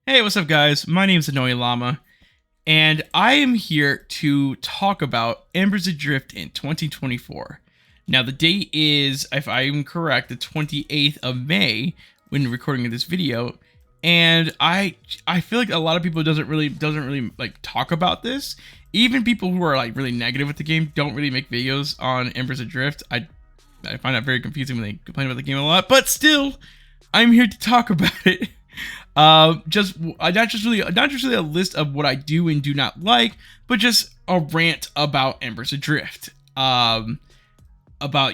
Hey, what's up, guys? My name is Annoy Llama, and I am here to talk about Embers Adrift in 2024. Now, the date is, if I am correct, the 28th of May when recording this video, and I feel like a lot of people doesn't really like talk about this. Even people who are like really negative with the game don't really make videos on Embers Adrift. I find that very confusing when they complain about the game a lot, but still, I'm here to talk about it. Just not just really a list of what I do and do not like, but just a rant about Embers Adrift. About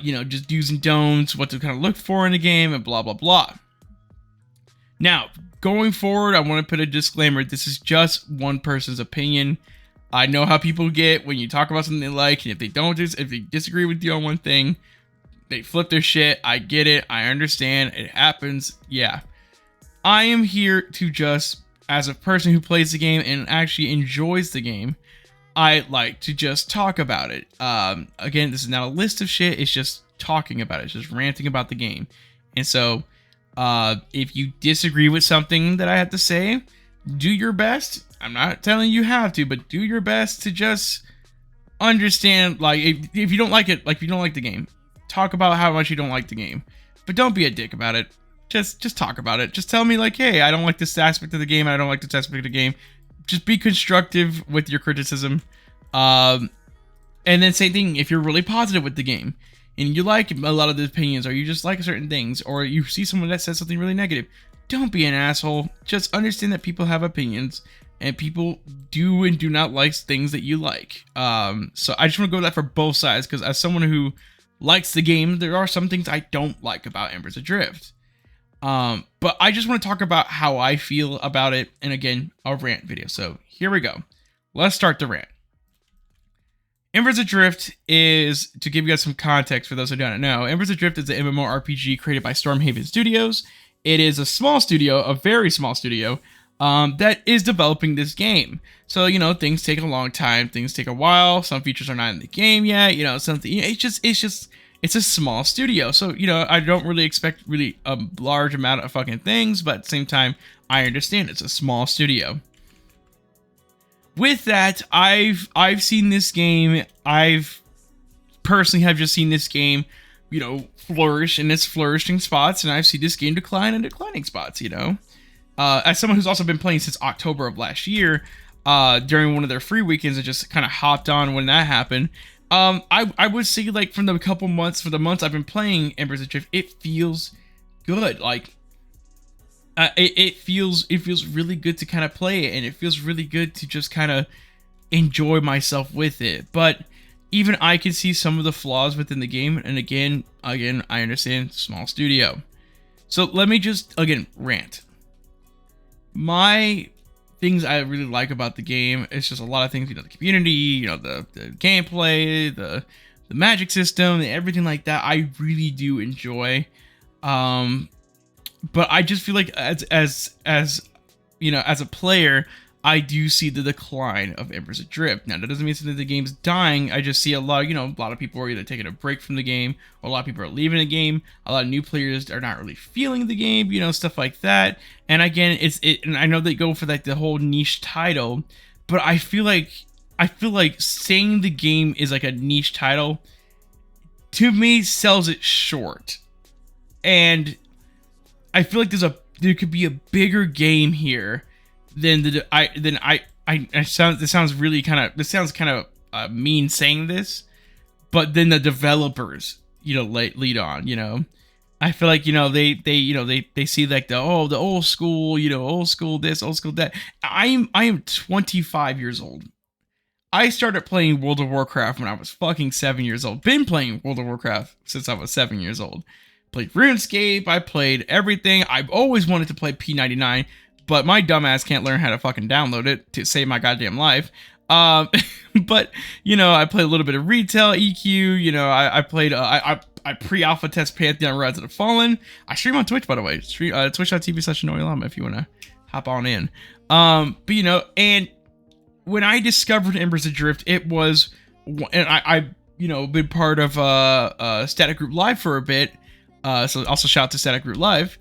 just do's and don'ts, what to kind of look for in the game, and blah blah blah. Now, going forward, I want to put a disclaimer. This is just one person's opinion. I know how people get when you talk about something they like, and if they disagree with you on one thing, they flip their shit. I get it. I understand. It happens. Yeah. I am here to just, as a person who plays the game and actually enjoys the game, I like to just talk about it. Again, this is not a list of shit. It's just talking about it. It's just ranting about the game. And so, if you disagree with something that I have to say, do your best. I'm not telling you have to, but do your best to just understand. Like, if you don't like it, like if you don't like the game, talk about how much you don't like the game, but don't be a dick about it. Just talk about it. Just tell me like, hey, I don't like this aspect of the game. I don't like this aspect of the game. Just be constructive with your criticism. And then same thing, if you're really positive with the game and you like a lot of the opinions, or you just like certain things, or you see someone that says something really negative, don't be an asshole. Just understand that people have opinions and people do and do not like things that you like. So I just want to go with that for both sides, because as someone who likes the game, there are some things I don't like about Embers Adrift. But I just want to talk about how I feel about it, and again, a rant video. So here we go. Let's start the rant. Embers Adrift is, to give you guys some context for those who don't know, Embers Adrift is an MMORPG created by StormHeaven Studios. It is a small studio, a very small studio, that is developing this game. So, things take a long time, things take a while, some features are not in the game yet, something, it's a small studio, so, I don't really expect a large amount of fucking things, but at the same time, I understand it's a small studio. With that, I've seen this game, I've personally have just seen this game, flourish in its flourishing spots, and I've seen this game decline in declining spots, As someone who's also been playing since October of last year, during one of their free weekends, I just kind of hopped on when that happened. I would say, like, for the months I've been playing Embers Adrift, it feels good. Like, it feels really good to kind of play it, and it feels really good to just kind of enjoy myself with it. But even I can see some of the flaws within the game, and again, I understand small studio. So let me just, again, rant. My things I really like about the game, it's just a lot of things, the community, the gameplay, the magic system, and everything like that, I really do enjoy. But I just feel like as a player, I do see the decline of Embers Adrift. Now, that doesn't mean that the game's dying. I just see a lot of people are either taking a break from the game, or a lot of people are leaving the game. A lot of new players are not really feeling the game, stuff like that. And again, and I know they go for like the whole niche title, but I feel like saying the game is like a niche title, to me, sells it short. And I feel like there could be a bigger game here than this sounds kind of mean saying this, but then the developers lead on. I feel like they see like the old school, old school this, old school that. I am 25 years old. I started playing World of Warcraft when I was fucking 7 years old. Been playing World of Warcraft since I was 7 years old. Played RuneScape, I played everything. I've always wanted to play P99, but my dumbass can't learn how to fucking download it to save my goddamn life. But, I played a little bit of retail, EQ, I played, I pre-alpha test Pantheon Rise of the Fallen. I stream on Twitch, by the way. Twitch.tv/AnnoyLama if you want to hop on in. But, and when I discovered Embers Adrift, it was, and I been part of Static Group Live for a bit. So also shout out to Static Group Live.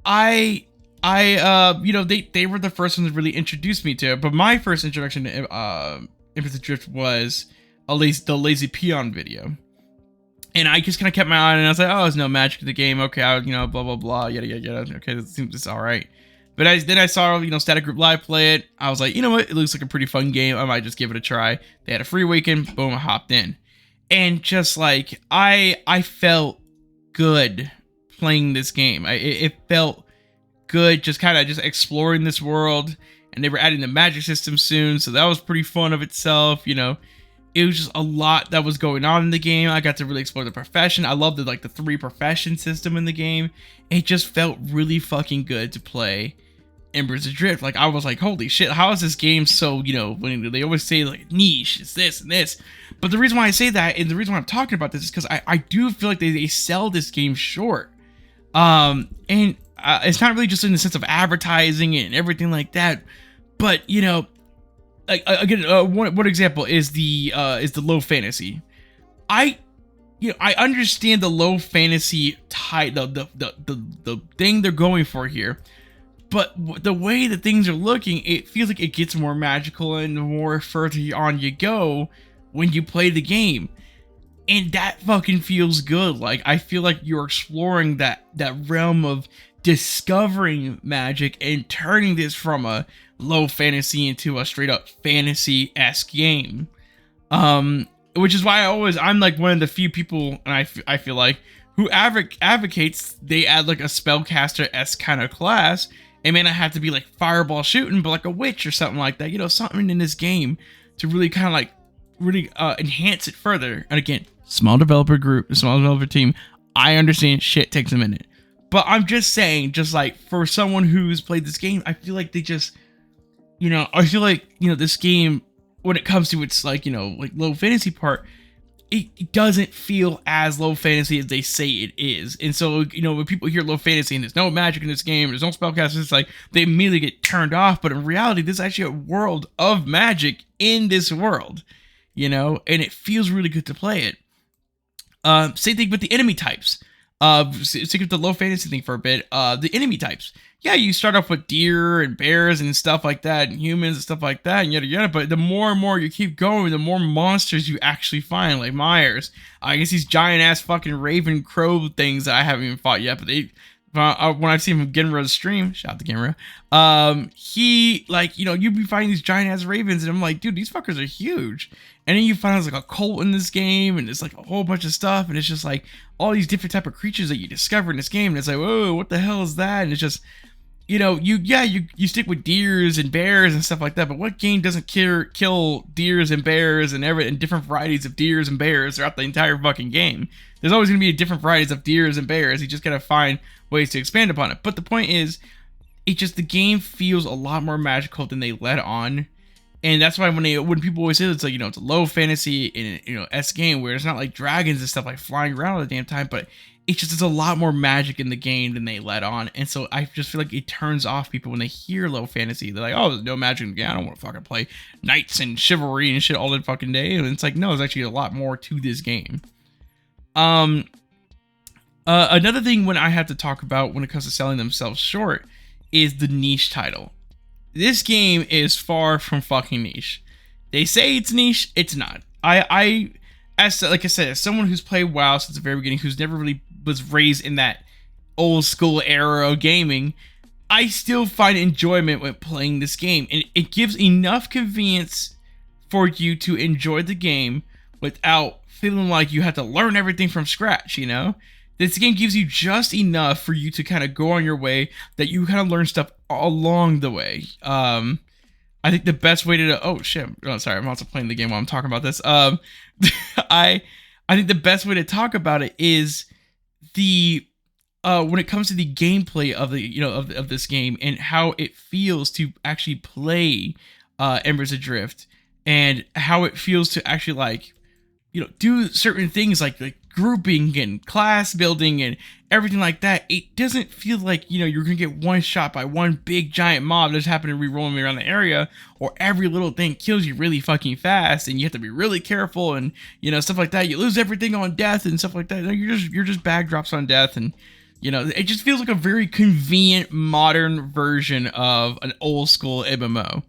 I you know, they were the first ones to really introduce me to it. But my first introduction to Embers Adrift was at least the Lazy Peon video. And I just kind of kept my eye on it, and I was like, oh, there's no magic in the game. Okay, you know, blah, blah, blah, yada, yada, yada. Okay, this seems it's all right. But then I saw, you know, Static Group Live play it. I was like, you know what? It looks like a pretty fun game. I might just give it a try. They had a free weekend. Boom, I hopped in. And just like, I felt good playing this game. It felt good just kind of just exploring this world. And they were adding the magic system soon. So that was pretty fun of itself, you know. It was just a lot that was going on in the game. I got to really explore the profession. I loved the 3 profession system in the game. It just felt really fucking good to play Embers Adrift. Like, I was like, holy shit, how is this game so, you know, when they always say like niche, it's this and this. But the reason why I say that, and the reason why I'm talking about this, is because I do feel like they sell this game short. And it's not really just in the sense of advertising and everything like that, but, you know, like, again, one example is the low fantasy. I understand the low fantasy type, the thing they're going for here, but the way that things are looking, it feels like it gets more magical and the more further on you go when you play the game, and that fucking feels good. Like, I feel like you're exploring that realm of discovering magic and turning this from a low fantasy into a straight up fantasy-esque game. Which is why I'm like one of the few people, and I feel like, who advocates they add like a spellcaster-esque kind of class. It may not have to be like fireball shooting, but like a witch or something like that. You know, something in this game to really kind of like enhance it further. And again, small developer group, small developer team. I understand shit takes a minute. But I'm just saying, just like for someone who's played this game, I feel like they just, you know, I feel like, you know, this game, when it comes to its like, you know, like low fantasy part, it doesn't feel as low fantasy as they say it is. And so, you know, when people hear low fantasy and there's no magic in this game, there's no spellcasters, it's like they immediately get turned off. But in reality, there's actually a world of magic in this world, you know, and it feels really good to play it. Same thing with the enemy types. Stick with the low fantasy thing for a bit. The enemy types. Yeah, you start off with deer and bears and stuff like that, and humans and stuff like that, and yada yada. But the more and more you keep going, the more monsters you actually find, like Myers. I guess these giant ass fucking raven crow things that I haven't even fought yet. But they, when I've seen him Genra's stream, shout out to Genra. He, like, you know, you be finding these giant ass ravens, and I'm like, dude, these fuckers are huge. And then you find there's like a cult in this game, and it's like a whole bunch of stuff, and it's just like all these different type of creatures that you discover in this game, and it's like, whoa, what the hell is that? And it's just, you know, you stick with deers and bears and stuff like that, but what game doesn't kill deers and bears and different varieties of deers and bears throughout the entire fucking game? There's always going to be different varieties of deers and bears. You just gotta find ways to expand upon it. But the point is, the game feels a lot more magical than they let on. And that's why when people always say it's like, you know, it's a low fantasy and, you know, S game where it's not like dragons and stuff like flying around all the damn time, but there's a lot more magic in the game than they let on. And so I just feel like it turns off people when they hear low fantasy. They're like, oh, there's no magic in the game. I don't want to fucking play knights and chivalry and shit all the fucking day. And it's like, no, there's actually a lot more to this game. Another thing when I have to talk about when it comes to selling themselves short is the niche title. This game is far from fucking niche. They say it's niche, it's not. Like I said, as someone who's played WoW since the very beginning, who's never really was raised in that old school era of gaming, I still find enjoyment when playing this game, and it gives enough convenience for you to enjoy the game without feeling like you have to learn everything from scratch. You know, this game gives you just enough for you to kind of go on your way, that you kind of learn stuff along the way. I think the best way to I'm also playing the game while I'm talking about this. I think the best way to talk about it is when it comes to the gameplay of of this game and how it feels to actually play Embers Adrift, and how it feels to actually, like, you know, do certain things like grouping and class building and everything like that. It doesn't feel like, you know, you're gonna get one shot by one big giant mob that's happening to be rolling around the area, or every little thing kills you really fucking fast and you have to be really careful, and, you know, stuff like that. You lose everything on death and stuff like that. You're just bag drops on death, and You know, it just feels like a very convenient modern version of an old school MMO.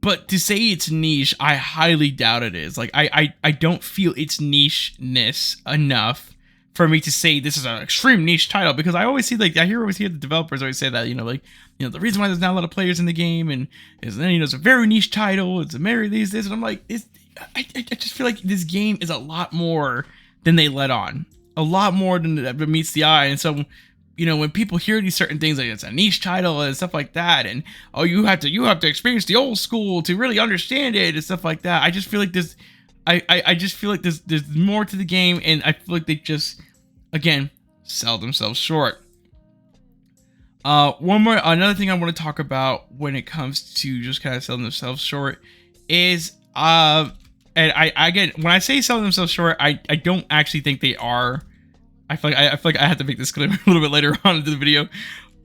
But to say it's niche, I highly doubt it is. Like, I don't feel its niche-ness enough for me to say this is an extreme niche title, because I always see, like, I always hear the developers always say that, you know, like, you know, the reason why there's not a lot of players in the game and is, you know, it's a very niche title, it's a Mary this, and I'm like, I just feel like this game is a lot more than they let on. A lot more than that meets the eye. And so, you know, when people hear these certain things, like it's a niche title and stuff like that, and oh, you have to experience the old school to really understand it and stuff like that, I just feel like this, I just feel like there's more to the game, and I feel like they just, again, sell themselves short. Another thing I want to talk about when it comes to just kind of selling themselves short is, and again, when I say selling themselves short, I don't actually think they are. I feel like I have to make this clear a little bit later on in the video.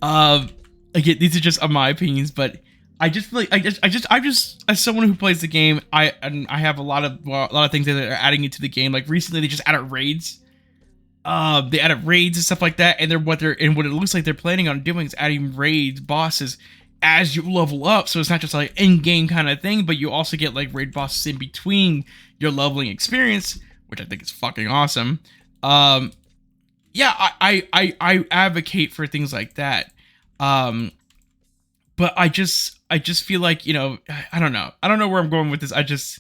Again, these are just my opinions, but I just feel like I just as someone who plays the game, I have a lot of things that are adding into the game. Like recently, they just added raids. They added raids and stuff like that, and what it looks like they're planning on doing is adding raids bosses as you level up. So it's not just like in-game kind of thing, but you also get like raid bosses in between your leveling experience, which I think is fucking awesome. Yeah, I advocate for things like that. But I just feel like, you know, I don't know where I'm going with this. I just,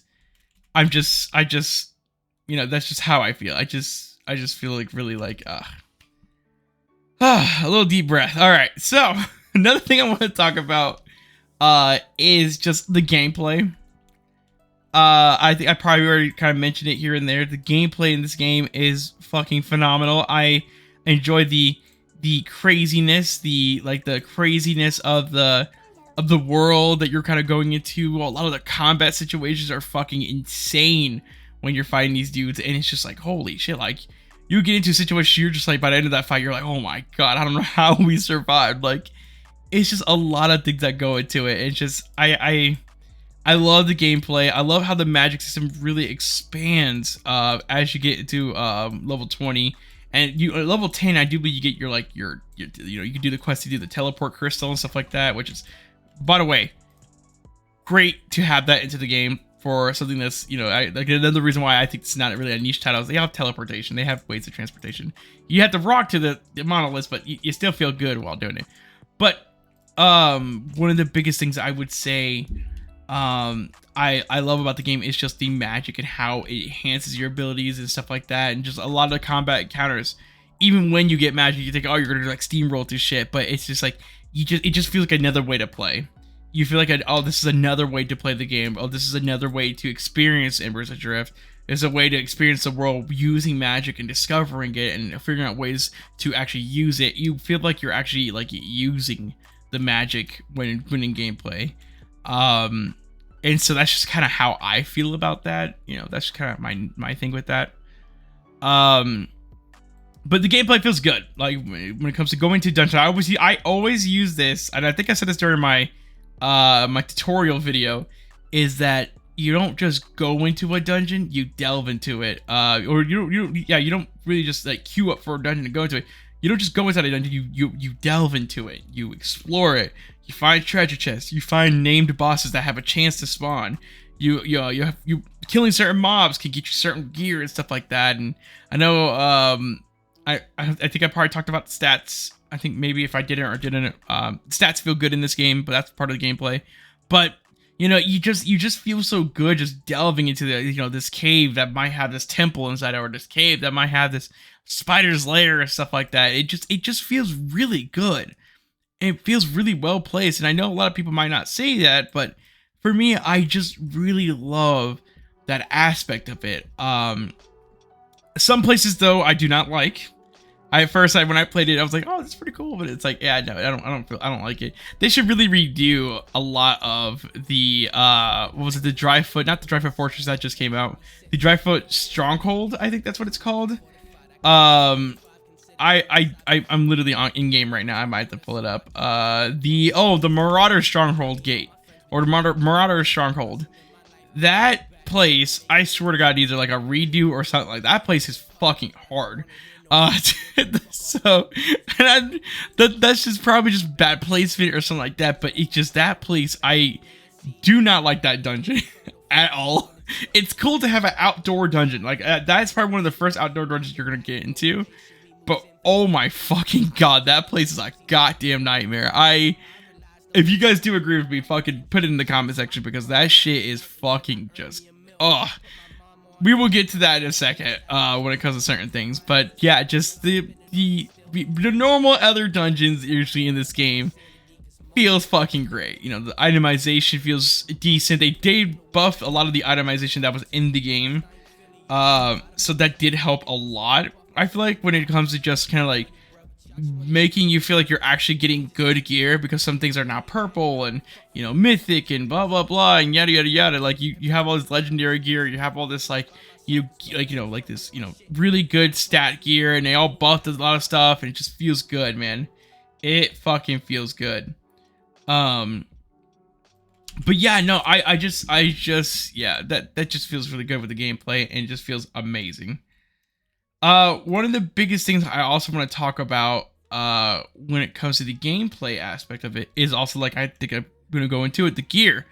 you know, that's just how I feel. I just feel like really like, a little deep breath. All right. So another thing I want to talk about, is just the gameplay. I think I probably already kind of mentioned it here and there. The gameplay in this game is fucking phenomenal. I enjoy the craziness, the craziness of the world that you're kind of going into. A lot of the combat situations are fucking insane when you're fighting these dudes, and it's just like, holy shit, like you get into a situation, you're just like, by the end of that fight, you're like, oh my god, I don't know how we survived. Like, it's just a lot of things that go into it. It's just, I love the gameplay. I love how the magic system really expands as you get into level 20, and you level 10. I do believe you get your you know, you can do the quest to do the teleport crystal and stuff like that, which is, by the way, great to have that into the game for something that's, you know, like another reason why I think it's not really a niche title is they have teleportation, they have ways of transportation. You have to rock to the monoliths, but you still feel good while doing it. But one of the biggest things I would say I love about the game is just the magic and how it enhances your abilities and stuff like that, and just a lot of the combat encounters. Even when you get magic, you think, oh, you're gonna like steamroll through shit, but it's just like it just feels like another way to play. You feel like, oh, this is another way to play the game. Oh, this is another way to experience Embers Adrift. It's a way to experience the world using magic and discovering it and figuring out ways to actually use it. You feel like you're actually like using the magic when in gameplay. And so that's just kind of how I feel about that. You know, that's kind of my thing with that. But the gameplay feels good. Like when it comes to going to dungeon, I always use this, and I think I said this during my my tutorial video, is that you don't just go into a dungeon, you delve into it. Or you don't really just like queue up for a dungeon to go into it. You don't just go inside a dungeon, you delve into it, you explore it, you find treasure chests, you find named bosses that have a chance to spawn. You killing certain mobs can get you certain gear and stuff like that. And I know I think I probably talked about the stats. I think maybe if I didn't or didn't, stats feel good in this game, but that's part of the gameplay. But you know, you just feel so good just delving into the, you know, this cave that might have this temple inside, or this cave that might have this spider's lair and stuff like that. It just feels really good. It feels really well placed, and I know a lot of people might not say that, but for me, I just really love that aspect of it. Some places though I do not like. When I played it, I was like, oh, that's pretty cool, but it's like, yeah, no, I don't like it. They should really redo a lot of the what was it, the Dryfoot, not the Dryfoot Fortress that just came out, the Dryfoot Stronghold, I think that's what it's called. I'm literally on in game right now. I might have to pull it up. The Marauder Stronghold Gate, or the Marauder Stronghold. That place, I swear to God, either like a redo or something like that. That place is fucking hard. Uh, so and that's just probably just bad placement or something like that. But it's just that place. I do not like that dungeon at all. It's cool to have an outdoor dungeon. Like that's probably one of the first outdoor dungeons you're gonna get into. But oh my fucking god, that place is a goddamn nightmare. If you guys do agree with me, fucking put it in the comment section because that shit is fucking just we will get to that in a second when it comes to certain things. But yeah, just the normal other dungeons usually in this game feels fucking great. You know, the itemization feels decent. They did buff a lot of the itemization that was in the game. So that did help a lot. I feel like when it comes to just kind of like making you feel like you're actually getting good gear because some things are now purple and, you know, mythic and blah blah blah and yada yada yada. Like you have all this legendary gear, you have all this like this, you know, really good stat gear, and they all buffed a lot of stuff, and it just feels good, man. It fucking feels good. But yeah, no, I just yeah, that just feels really good with the gameplay, and it just feels amazing. One of the biggest things I also want to talk about when it comes to the gameplay aspect of it is also, like, I think I'm gonna go into it, the gear.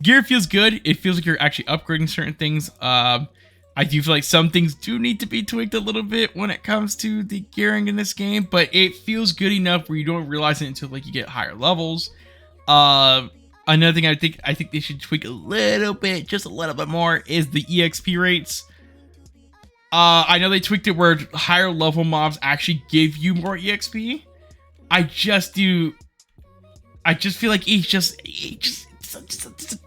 Gear feels good. It feels like you're actually upgrading certain things. I do feel like some things do need to be tweaked a little bit when it comes to the gearing in this game, but it feels good enough where you don't realize it until like you get higher levels. Another thing I think they should tweak a little bit, just a little bit more, is the EXP rates. I know they tweaked it where higher level mobs actually give you more EXP. I just feel like it's just a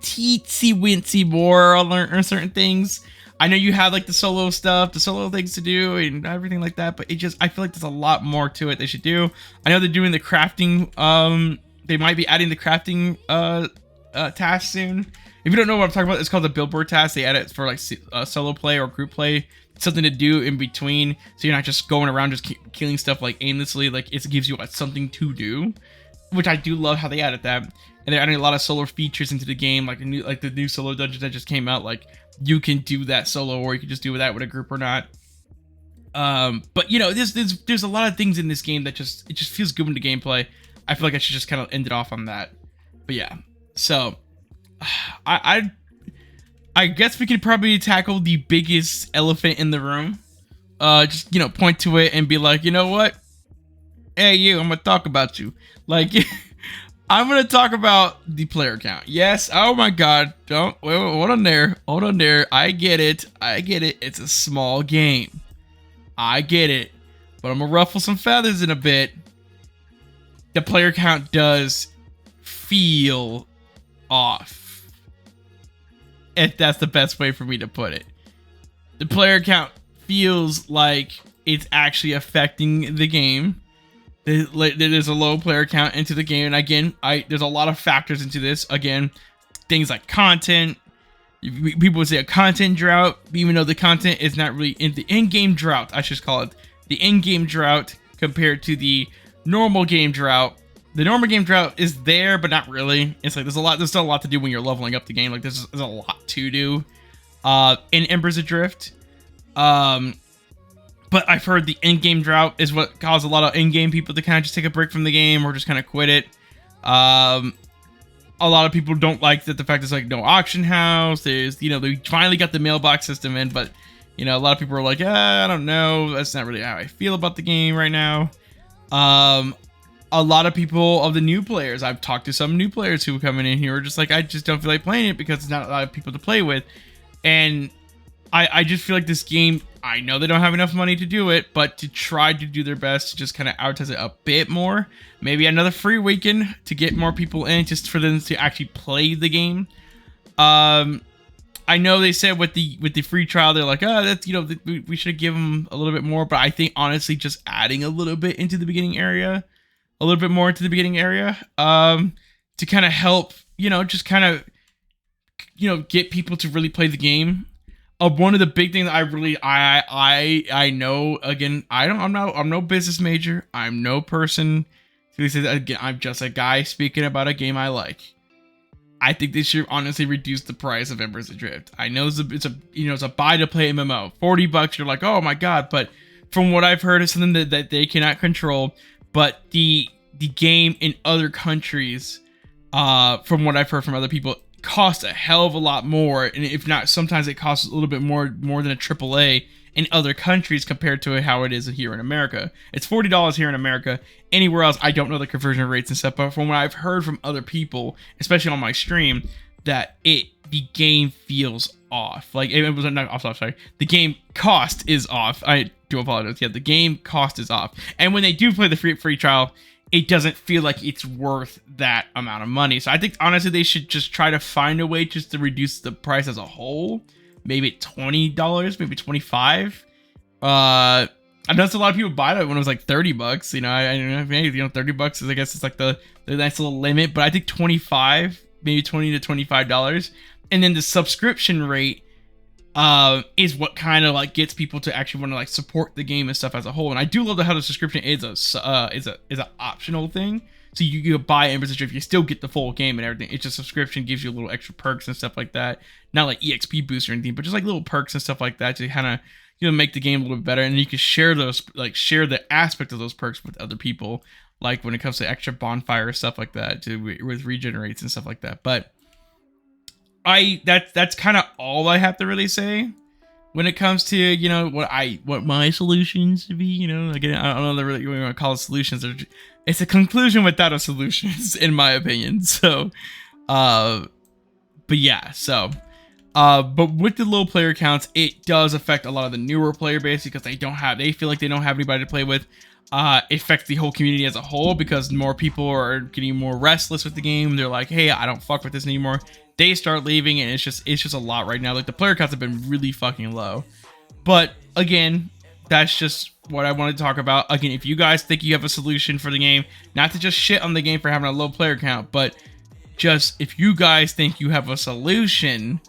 teensy wincy more on certain things. I know you have like the solo stuff, the solo things to do and everything like that, but I feel like there's a lot more to it they should do. I know they're doing the crafting, they might be adding the crafting task soon. If you don't know what I'm talking about, it's called the billboard task. They add it for like solo play or group play, something to do in between, so you're not just going around just killing stuff like aimlessly. Like it gives you something to do, which I do love how they added that. And they're adding a lot of solo features into the game, like the new solo dungeons that just came out. Like you can do that solo, or you can just do that with a group or not. But you know, there's a lot of things in this game that just feels good in the gameplay. I feel like I should just kind of end it off on that. But yeah, so I guess we could probably tackle the biggest elephant in the room. Just, you know, point to it and be like, you know what? Hey, you, I'm gonna talk about you. Like, I'm gonna talk about the player count. Yes. Oh my God. Don't wait, hold on there. Hold on there. I get it. It's a small game. I get it. But I'm gonna ruffle some feathers in a bit. The player count does feel off, if that's the best way for me to put it. The player count feels like it's actually affecting the game. There's a low player count into the game, and again, there's a lot of factors into this. Again, things like content. People would say a content drought, even though the content is not really in the in-game drought. I should call it the in-game drought compared to the normal game drought. The normal game drought is there, but not really. It's like there's still a lot to do when you're leveling up the game. Like there's a lot to do in Embers Adrift. But I've heard the in-game drought is what caused a lot of in-game people to kind of just take a break from the game or just kind of quit it. A lot of people don't like that the fact there's like no auction house. There's, you know, they finally got the mailbox system in, but you know, a lot of people are like, I don't know, that's not really how I feel about the game right now. A lot of people of the new players, I've talked to some new players who are coming in here are just like, I just don't feel like playing it because it's not a lot of people to play with. And I just feel like this game, I know they don't have enough money to do it, but to try to do their best to just kind of advertise it a bit more. Maybe another free weekend to get more people in, just for them to actually play the game. I know they said with the free trial, they're like, oh, that's, you know, we should give them a little bit more. But I think honestly, just adding a little bit into the beginning area, a little bit more into the beginning area, to kind of help, you know, just kind of, you know, get people to really play the game. One of the big things I know, again, I'm no business major. I'm no person who says, again, I'm just a guy speaking about a game I like. I think they should honestly reduce the price of Embers Adrift. I know it's a buy to play MMO. $40, you're like, oh my God, but from what I've heard, is something that they cannot control. But the game in other countries, from what I've heard from other people, costs a hell of a lot more, and if not, sometimes it costs a little bit more than a AAA in other countries compared to how it is here in America. It's $40 here in America. Anywhere else, I don't know the conversion rates and stuff, but from what I've heard from other people, especially on my stream, that the game feels off. Like, it was not off, sorry. The game cost is off. I do apologize. Yeah, the game cost is off. And when they do play the free trial, it doesn't feel like it's worth that amount of money. So I think, honestly, they should just try to find a way just to reduce the price as a whole. Maybe $20, maybe $25. I noticed a lot of people buy that when it was like $30. You know, I don't know, $30 is, I guess, it's like the nice little limit. But I think 25, maybe $20 to $25, and then the subscription rate is what kind of like gets people to actually want to like support the game and stuff as a whole. And I do love how the subscription is a optional thing. So you buy Embers Adrift, you still get the full game and everything. It's just subscription gives you a little extra perks and stuff like that. Not like EXP boost or anything, but just like little perks and stuff like that to kind of, you know, make the game a little bit better. And you can share those, like share the aspect of those perks with other people. Like when it comes to extra bonfire stuff like that, with regenerates and stuff like that. But that's kind of all I have to really say when it comes to, you know, what my solutions to be. You know, again, I don't know that really what you want to call it solutions. It's a conclusion without a solutions, in my opinion. So, but yeah, so, but with the low player counts, it does affect a lot of the newer player base because they feel like they don't have anybody to play with. It affects the whole community as a whole because more people are getting more restless with the game. They're like, hey, I don't fuck with this anymore. They start leaving, and it's just a lot right now. Like, the player counts have been really fucking low. But again, that's just what I wanted to talk about. Again, if you guys think you have a solution for the game, not to just shit on the game for having a low player count, but just if you guys think you have a solution,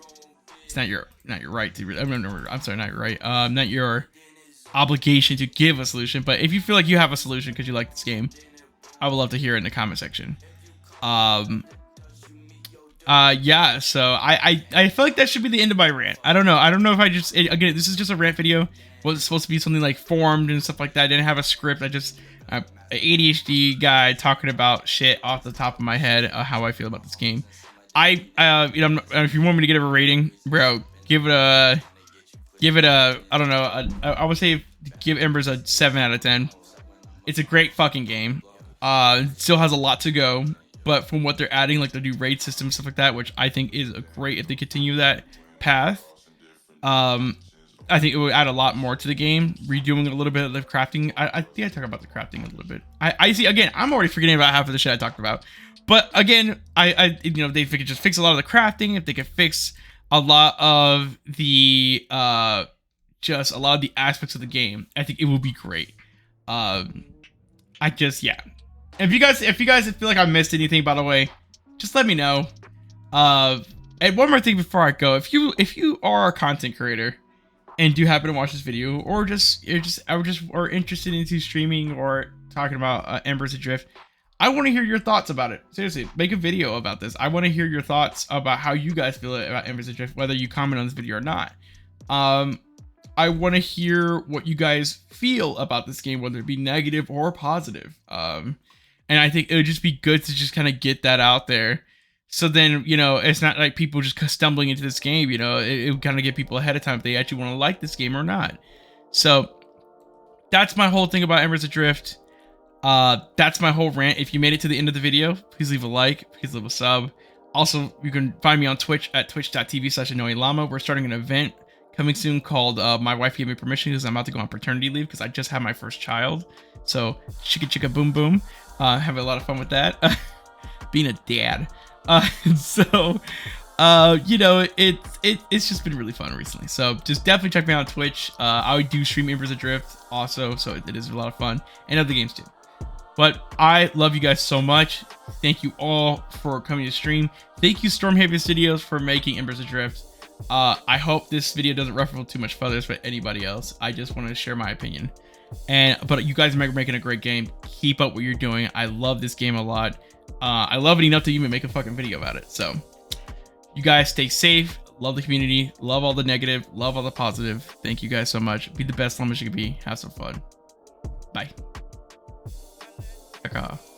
it's not your right to. I'm sorry, not your right. Not your obligation to give a solution. But if you feel like you have a solution because you like this game, I would love to hear it in the comment section. Yeah, so I feel like that should be the end of my rant. I don't know if again, this is just a rant video. Was supposed to be something like formed and stuff like that. I didn't have a script. I just an ADHD guy talking about shit off the top of my head, how I feel about this game. You know, if you want me to give it a rating, bro, give it a I don't know, I would say give Embers a 7 out of 10. It's a great fucking game. It still has a lot to go. But from what they're adding, like the new raid system and stuff like that, which I think is great if they continue that path, I think it would add a lot more to the game. Redoing a little bit of the crafting. I think I talked about the crafting a little bit. I see, again, I'm already forgetting about half of the shit I talked about. But again, you know, they could just fix a lot of the crafting. If they could fix a lot of the just a lot of the aspects of the game, I think it would be great. Yeah. If you guys feel like I missed anything, by the way, just let me know. And one more thing before I go, if you are a content creator and do happen to watch this video, or just are interested into streaming or talking about Embers Adrift, I want to hear your thoughts about it. Seriously, make a video about this. I want to hear your thoughts about how you guys feel about Embers Adrift, whether you comment on this video or not. I want to hear what you guys feel about this game, whether it be negative or positive. And I think it would just be good to just kind of get that out there. So then, you know, it's not like people just stumbling into this game, you know, it would kind of get people ahead of time if they actually want to like this game or not. So that's my whole thing about Embers Adrift. That's my whole rant. If you made it to the end of the video, please leave a like, please leave a sub. Also, you can find me on Twitch at twitch.tv/AnnoyingLlama. We're starting an event coming soon called My Wife Gave Me Permission, because I'm about to go on paternity leave because I just had my first child. So chicka chicka boom boom. Having a lot of fun with that. Being a dad. You know, it's just been really fun recently. So just definitely check me out on Twitch. I do stream Embers Adrift also, so it is a lot of fun, and other games too. But I love you guys so much. Thank you all for coming to stream. Thank you, StormHeaven Studios, for making Embers Adrift. I hope this video doesn't ruffle too much feathers for anybody else. I just wanted to share my opinion. But you guys are making a great game. Keep up what you're doing. I love this game a lot. I love it enough to even make a fucking video about it. So you guys stay safe, love the community, love all the negative, love all the positive. Thank you guys so much. Be the best llama you can be. Have some fun. Bye. Back off.